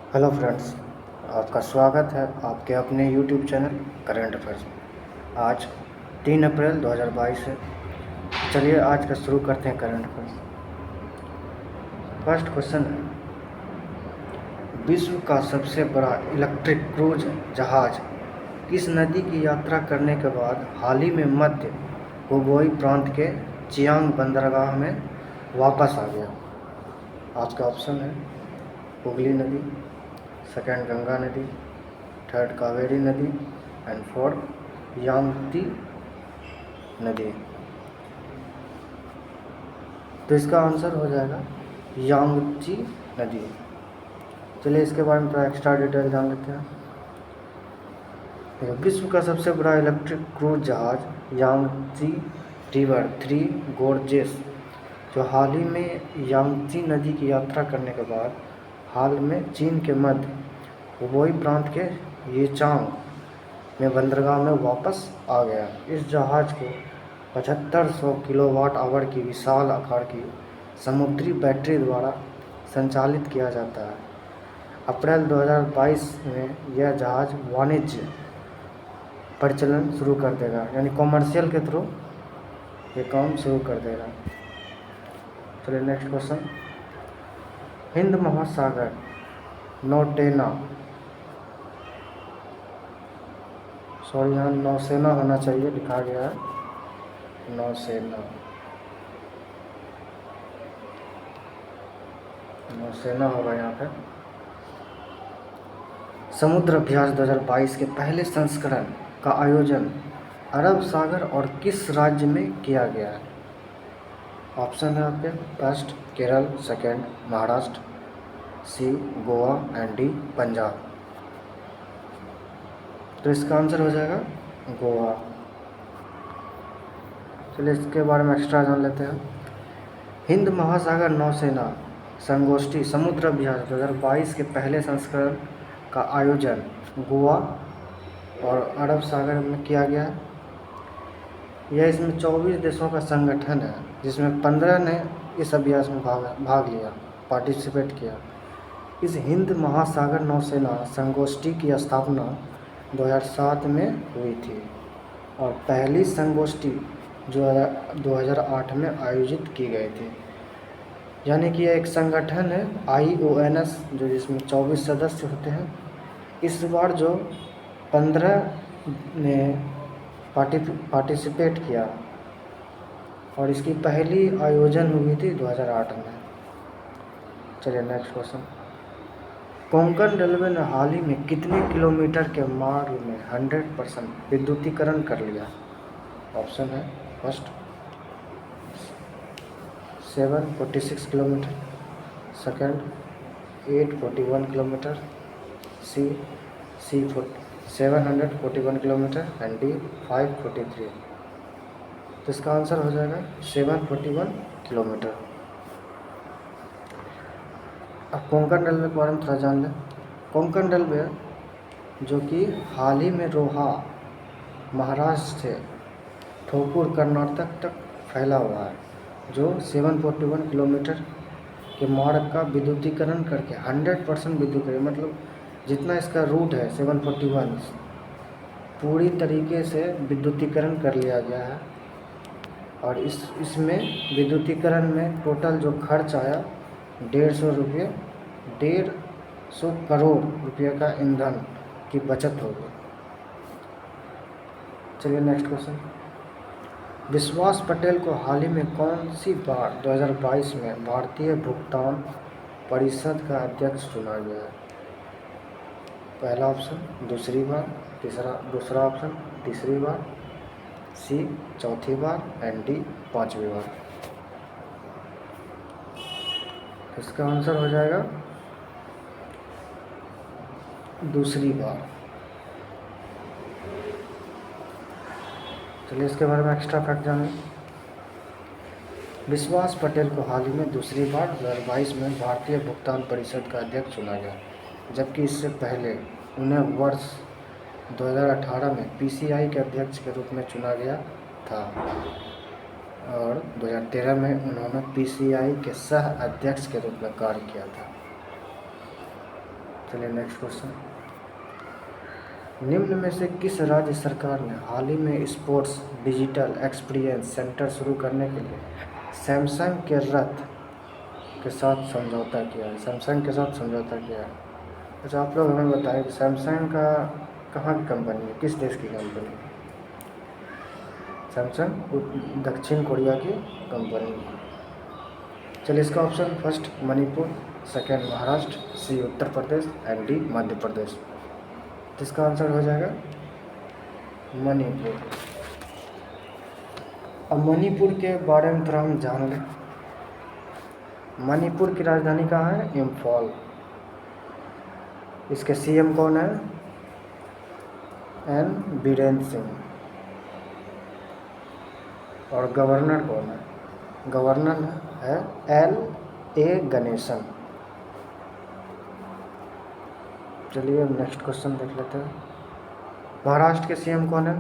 Hello friends, आपका स्वागत है आपके अपने यूट्यूब चैनल करंट अफेयर्स में। आज 3 अप्रैल 2022 है। चलिए आज का शुरू करते हैं करंट अफेयर्स। फर्स्ट क्वेश्चन है, विश्व का सबसे बड़ा इलेक्ट्रिक क्रूज जहाज किस नदी की यात्रा करने के बाद हाल ही में मध्य हुबेई प्रांत के चियांग बंदरगाह में वापस आ गया? आज का ऑप्शन है हुगली नदी, सेकंड गंगा नदी, थर्ड कावेरी नदी एंड फोर्थ यामती नदी। तो इसका आंसर हो जाएगा यामती नदी। चलिए इसके बारे में थोड़ा एक्स्ट्रा डिटेल जान लेते हैं। विश्व का सबसे बड़ा इलेक्ट्रिक क्रूज जहाज यामती रिवर 3 गोर्जेस जो हाल ही में यामती नदी की यात्रा करने के बाद हाल में चीन के मध्य हुबेई प्रांत के येचांग में बंदरगाह में वापस आ गया। इस जहाज को 7500 किलोवाट आवर की विशाल आकार की समुद्री बैटरी द्वारा संचालित किया जाता है। अप्रैल 2022 में यह जहाज वाणिज्य परिचालन शुरू कर देगा, यानी कॉमर्शियल के थ्रू ये काम शुरू कर देगा। चलिए नेक्स्ट क्वेश्चन, हिंद महासागर नौसेना, सॉरी यहाँ नौसेना होना चाहिए, लिखा गया है नौसेना, नौसेना होगा यहाँ पे। समुद्र अभ्यास 2022 के पहले संस्करण का आयोजन अरब सागर और किस राज्य में किया गया है? ऑप्शन है आपके, first Kerala, second Maharashtra, C Goa and D Punjab. तो इसका आंसर हो जाएगा गोवा। चलिए इसके बारे में एक्स्ट्रा जान लेते हैं। हिंद महासागर नौसेना संगोष्ठी समुद्र अभ्यास 2022 के पहले संस्करण का आयोजन गोवा और अरब सागर में किया गया है। यह इसमें 24 देशों का संगठन है, जिसमें 15 ने इस अभ्यास में भाग लिया, पार्टिसिपेट किया। इस हिंद महासागर नौसेना संगोष्ठी की स्थापना 2007 में हुई थी और पहली संगोष्ठी जो 2008 में आयोजित की गई थी। यानी कि यह एक संगठन है IONS, जो जिसमें 24 सदस्य होते हैं। इस बार जो 15 ने पार्टिसिपेट किया और इसकी पहली आयोजन हुई थी 2008 में। चलिए नेक्स्ट क्वेश्चन, कोंकण रेलवे ने हाल ही में कितने किलोमीटर के मार्ग में 100% विद्युतीकरण कर लिया? ऑप्शन है, first 746 kilometre, second 841 kilometre, C 741 kilometre and D 543। तो इसका आंसर हो जाएगा 741 किलोमीटर। अब कोंकण रेलवे के बारे में थोड़ा जान लें। कोंकण रेलवे जो कि हाल ही में रोहा महाराष्ट्र से ठोकुर कर्नाटक तक फैला हुआ है, जो 741 किलोमीटर के मार्ग का विद्युतीकरण करके 100% विद्युतीकरण, मतलब जितना इसका रूट है 741 पूरी तरीके से विद्युतीकरण कर लिया गया है। और इसमें विद्युतीकरण में टोटल जो खर्च आया 150 करोड़ रुपये का ईंधन की बचत होगी। चलिए नेक्स्ट क्वेश्चन, विश्वास पटेल को हाल ही में कौन सी बार 2022 में भारतीय भुगतान परिषद का अध्यक्ष चुना गया है? पहला ऑप्शन दूसरी बार, दूसरा ऑप्शन तीसरी बार, सी चौथी बार एंड डी 5वीं बार। इसका आंसर हो जाएगा दूसरी बार। चलिए इसके बारे में एक्स्ट्रा फैक्ट जानें। विश्वास पटेल को हाल ही में दूसरी बार 2022 में भारतीय भुगतान परिषद का अध्यक्ष चुना गया, जबकि इससे पहले उन्हें वर्ष 2018 में PCI के अध्यक्ष के रूप में चुना गया था और 2013 में उन्होंने PCI के सह अध्यक्ष के रूप में कार्य किया था। चलिए नेक्स्ट क्वेश्चन। निम्न में से किस राज्य सरकार ने हाल ही में स्पोर्ट्स डिजिटल एक्सपीरियंस सेंटर शुरू करने के लिए सैमसंग के रथ के साथ समझौता किया है? सैमसंग के साथ समझौता किया है। अच्छा, आप लोग हमें बताएं कि सैमसंग का कहाँ की कंपनी है, किस देश की कंपनी है? सैमसंग दक्षिण कोरिया की कंपनी है। चलिए इसका option first Manipur, second Maharashtra, C Uttar Pradesh and D Madhya Pradesh. तो इसका आंसर हो जाएगा मणिपुर। अब मणिपुर के बारे में थोड़ा हम जान लें। मणिपुर की राजधानी कहाँ है? इम्फाल। इसके सीएम कौन है? एन बीरेंद्र सिंह। और गवर्नर कौन है? गवर्नर है एल ए गणेशन। चलिए नेक्स्ट क्वेश्चन देख लेते हैं। महाराष्ट्र के सीएम कौन है?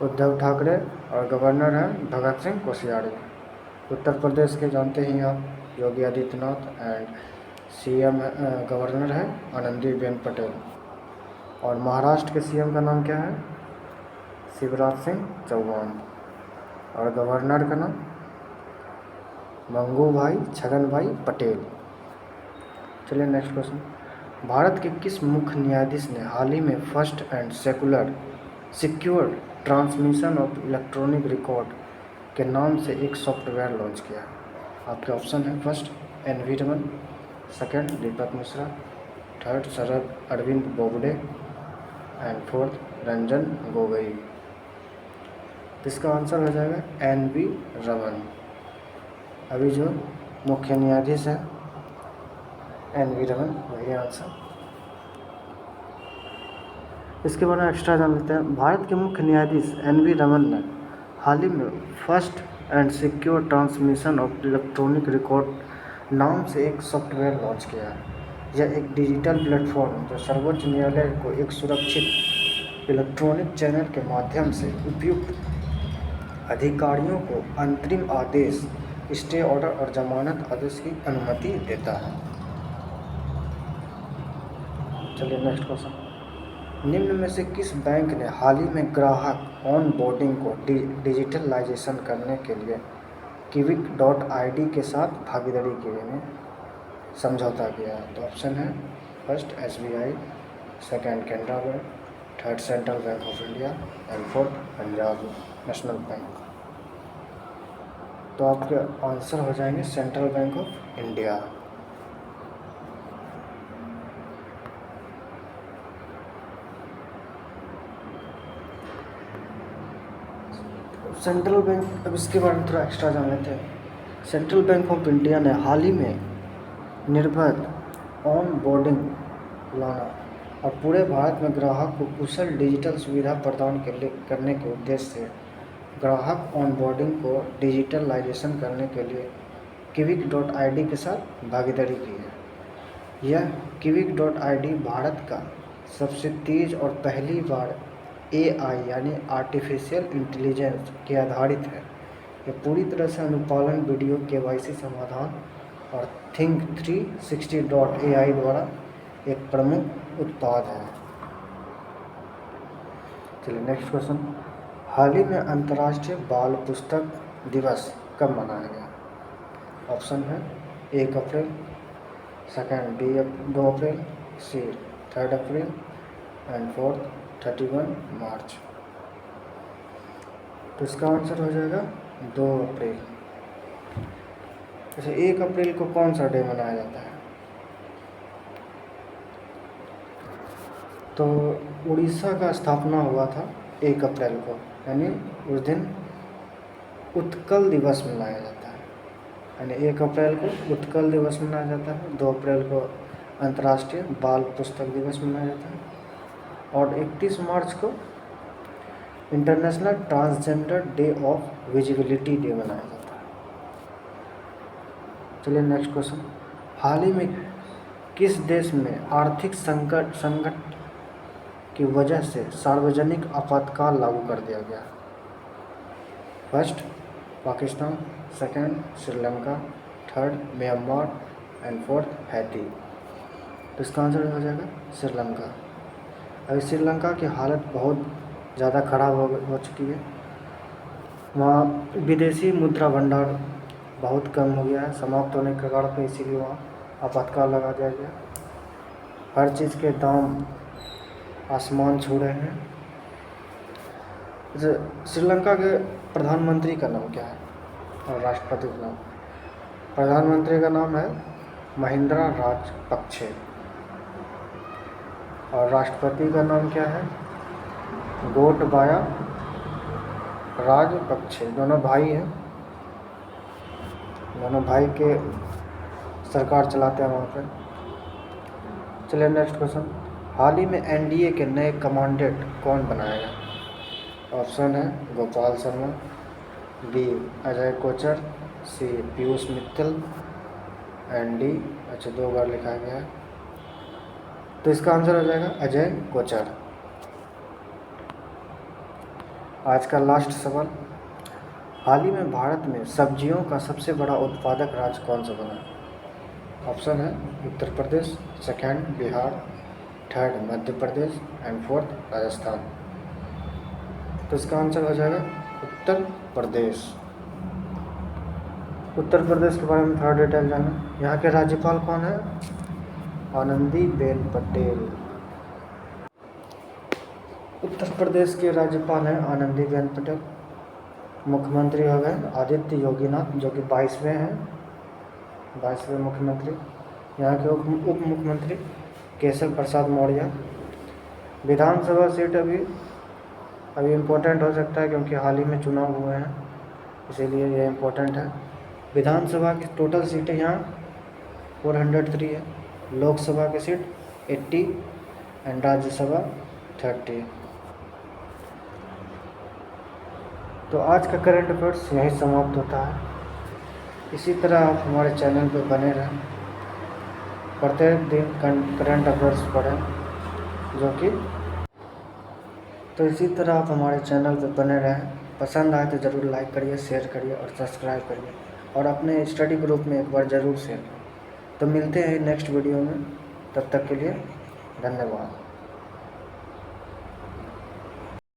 उद्धव ठाकरे। और गवर्नर है भगत सिंह कोश्यारी। उत्तर प्रदेश के जानते ही आप Yogi Adityanath and CM governor है आनंदीबेन पटेल। और महाराष्ट्र के सीएम का नाम क्या है? शिवराज सिंह चौहान। और गवर्नर का नाम मंगूभाई छगनभाई पटेल। चलिए नेक्स्ट क्वेश्चन। भारत के किस मुख्य न्यायाधीश ने हाल ही में first and secure transmission of electronic record के नाम से एक सॉफ्टवेयर लॉन्च किया? आपके ऑप्शन है first N V. Raman, second Deepak Mishra, third Sharad Arvind Bobde and fourth Ranjan Gogoi. तो इसका आंसर हो जाएगा एन.वी. रमन। अभी जो मुख्य न्यायाधीश है एन.वी. रमन, वही आंसर। इसके बारे में एक्स्ट्रा जान लेते हैं। भारत के मुख्य न्यायाधीश एन.वी. रमन ने हाल ही में first and secure transmission of electronic record नाम से एक सॉफ्टवेयर लॉन्च किया है। यह एक डिजिटल प्लेटफॉर्म जो सर्वोच्च न्यायालय को एक सुरक्षित इलेक्ट्रॉनिक चैनल के माध्यम से उपयुक्त अधिकारियों को अंतरिम आदेश, स्टे ऑर्डर और जमानत आदेश की अनुमति देता है। चलिए नेक्स्ट क्वेश्चन। निम्न में से किस बैंक ने हाल ही में ग्राहक ऑन बोर्डिंग को डिजिटलाइजेशन करने के लिए Quick.id के साथ भागीदारी के लिए समझौता किया है? तो ऑप्शन है first SBI, second Canara bank, third central bank of India and fourth Punjab national bank. तो आपके आंसर हो जाएंगे central bank of India. Central bank, अब इसके बारे में थोड़ा एक्स्ट्रा जान लेते हैं। सेंट्रल बैंक ऑफ इंडिया ने हाल ही में निर्बाध ऑन बोर्डिंग लाना और पूरे भारत में ग्राहक को कुशल डिजिटल सुविधा प्रदान करने के उद्देश्य से ग्राहक ऑन बोर्डिंग को डिजिटलाइजेशन करने के लिए Quick.id के साथ भागीदारी की है। यह Quick.id भारत का सबसे तेज और पहली बार AI यानी आर्टिफिशियल इंटेलिजेंस के आधारित है। यह पूरी तरह से अनुपालन, वीडियो KYC समाधान और थिंक 360.ai द्वारा एक प्रमुख उत्पाद है। चलिए नेक्स्ट क्वेश्चन। हाल ही में अंतर्राष्ट्रीय बाल पुस्तक दिवस कब मनाया गया? ऑप्शन है 1 April, second 2 April, C 3 April and fourth 31 March. तो इसका आंसर हो जाएगा 2 अप्रैल। जैसे 1 अप्रैल को कौन सा डे मनाया जाता है? तो उड़ीसा का स्थापना हुआ था 1 अप्रैल को, यानी उस दिन उत्कल दिवस मनाया जाता है। यानी 1 अप्रैल को उत्कल दिवस मनाया जाता है, 2 अप्रैल को अंतर्राष्ट्रीय बाल पुस्तक दिवस मनाया जाता है और 31 मार्च को international transgender day of visibility day मनाया जाता है। चलिए नेक्स्ट क्वेश्चन। हाल ही में किस देश में आर्थिक संकट की वजह से सार्वजनिक आपातकाल लागू कर दिया गया? First Pakistan, second Sri Lanka, third Myanmar and fourth Haiti. तो इसका आंसर हो जाएगा श्रीलंका। अभी श्रीलंका की हालत बहुत ज़्यादा ख़राब हो चुकी है। वहाँ विदेशी मुद्रा भंडार बहुत कम हो गया है, समाप्त होने के कगार पे, इसीलिए वहाँ आपातकाल लगा दिया गया। हर चीज़ के दाम आसमान छू रहे हैं। श्रीलंका के प्रधानमंत्री का नाम क्या है और राष्ट्रपति का नाम? प्रधानमंत्री का नाम है महिंद्रा राजपक्षे और राष्ट्रपति का नाम क्या है? गोटबाया राजपक्षे। दोनों भाई हैं, दोनों भाई के सरकार चलाते हैं वहाँ पर। चलिए नेक्स्ट क्वेश्चन। हाल ही में एनडीए के नए कमांडेंट कौन बनाया गया? ऑप्शन है Gopal Sharma, B Ajay Kochhar, C Piyush Mittal and D, अच्छा 2 बार लिखा गया है, तो इसका आंसर हो जाएगा अजय कोचर। आज का लास्ट सवाल। हाल ही में भारत में सब्जियों का सबसे बड़ा उत्पादक राज्य कौन सा बना? ऑप्शन है Uttar Pradesh, second Bihar, third Madhya Pradesh and fourth Rajasthan. तो इसका आंसर हो जाएगा उत्तर प्रदेश। उत्तर प्रदेश के बारे में थोड़ा डिटेल जाना। यहाँ के राज्यपाल कौन है? आनंदीबेन पटेल। उत्तर प्रदेश के राज्यपाल हैं आनंदीबेन पटेल। मुख्यमंत्री हो गए आदित्य योगीनाथ, जो कि 22वें मुख्यमंत्री। यहाँ के उप मुख्यमंत्री केशव प्रसाद मौर्य। विधानसभा सीट अभी इम्पोर्टेंट हो सकता है क्योंकि हाल ही में चुनाव हुए हैं, इसीलिए ये इम्पोर्टेंट है। विधानसभा की टोटल सीटें यहाँ 403 है, लोकसभा की सीट 80 एंड राज्यसभा 30। तो आज का करंट अफेयर्स यहीं समाप्त होता है। इसी तरह आप हमारे चैनल पर बने रहें, प्रत्येक दिन करंट अफेयर्स पढ़ें तो इसी तरह आप हमारे चैनल पर बने रहें। पसंद आए तो ज़रूर लाइक करिए, शेयर करिए और सब्सक्राइब करिए और अपने स्टडी ग्रुप में एक बार ज़रूर शेयर करें। तो मिलते हैं नेक्स्ट वीडियो में, तब तक के लिए धन्यवाद।